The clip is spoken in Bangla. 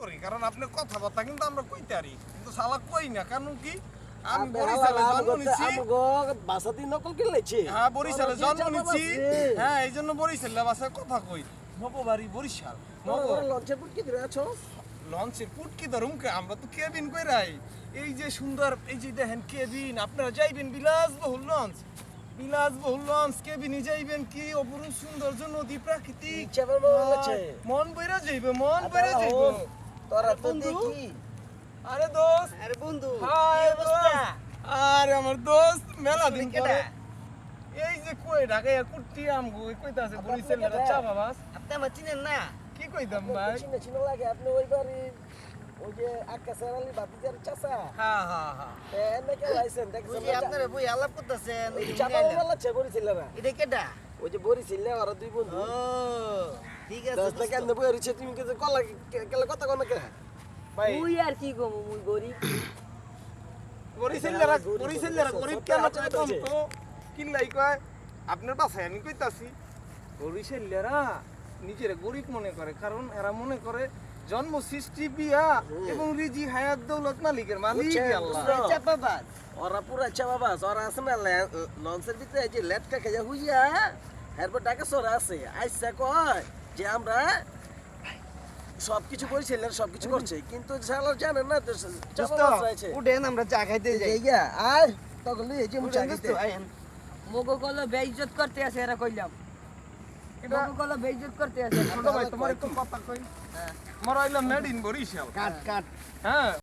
করি কারণ আপনি কথাবার্তা কিন্তু আমরা কইতে পারি কিন্তু শালা কই না কারণ কি আমি বরিশালে জন্ম নিছি বাসাতি নকল কিনলেছি হ্যাঁ বরিশালে জন্ম নিছি হ্যাঁ এইজন্য বরিশালে ভাষায় কথা কই নববাড়ি বরিশাল লঞ্চের পুট কি ধরে আছো লঞ্চের পুটকি ধরুমকে আমরা তো কেবিন কইরাই এই যে সুন্দর এই যে দেখেন কেবিন আপনারা যাইবেন বিলাসবহুল লঞ্চ কেবিনে যাইবেন কি অপরূপ সৌন্দর্য নদী প্রাকৃতিক মন বইরা যাইবে তোরা তো দেখি আরে দোস্ত আরে বন্ধু হাই কি অবস্থা আরে আমার দোস্ত মেলা দিন কেডা? পরে এই যে কই ঢাকায় কুট্টি আমগো কইতাছে বরিশালের চা বাবাস আপনি আমার চিনেন না কি কইতাম ভাই চিনে চিনে লাগে আপনি ওই বাড়ি ওই যে আকাশের আলী বাতিজার চাচা হ্যাঁ হ্যাঁ হ্যাঁ এনে কে লাইছেন দেখছেন বুঝি আপনারা বই আলাপ করতেছেন চাপা মারলা ছে বরিছিল না এটা কেডা ওই যে বরিছিল ওরা দুই বন্ধু ও ঠিক আছে দশ টাকা আনতে বই রইছে তুমি কিছু কলা কেলা কথা কোন কে ভাই মুই আর কি গো মুই গরিব বরিশালের গরিব কেন কইতাম তো কিল্লাই কয় আপনার বাসায় আমি কইতাছি বরিশালেরা নিজের গরিব মনে করে কারণ এরা মনে করে জন্ম সৃষ্টি বিয়া এবং রিজি হায়াত দৌলত মালিকের মালিক আল্লাহ চাপাবাজ ওরা পুরা চাপা ওরা আছে না লঞ্চের ভিতরে যে লেটকা খেজা হুইয়া এরপর টাকা সরা আছে আইসা কয় যে আমরা সবকিছু করেছিল সবকিছু করছে কিন্তু শালা জানেন না চাপা আছে উঠেন আমরা চা খাইতে যাই এইয়া আয় তখন এই যে মুচা উঠেন দিতে দোস্ত, আয়েন। মগো কলো বেইজ্জত করতে আছে এরা কইলাম এটা মগো কলো বেইজ্জত করতে আছে ছোট ভাই তোমার একটু কথা কই আমার আইলাম মেড ইন বরিশাল কাট কাট হ্যাঁ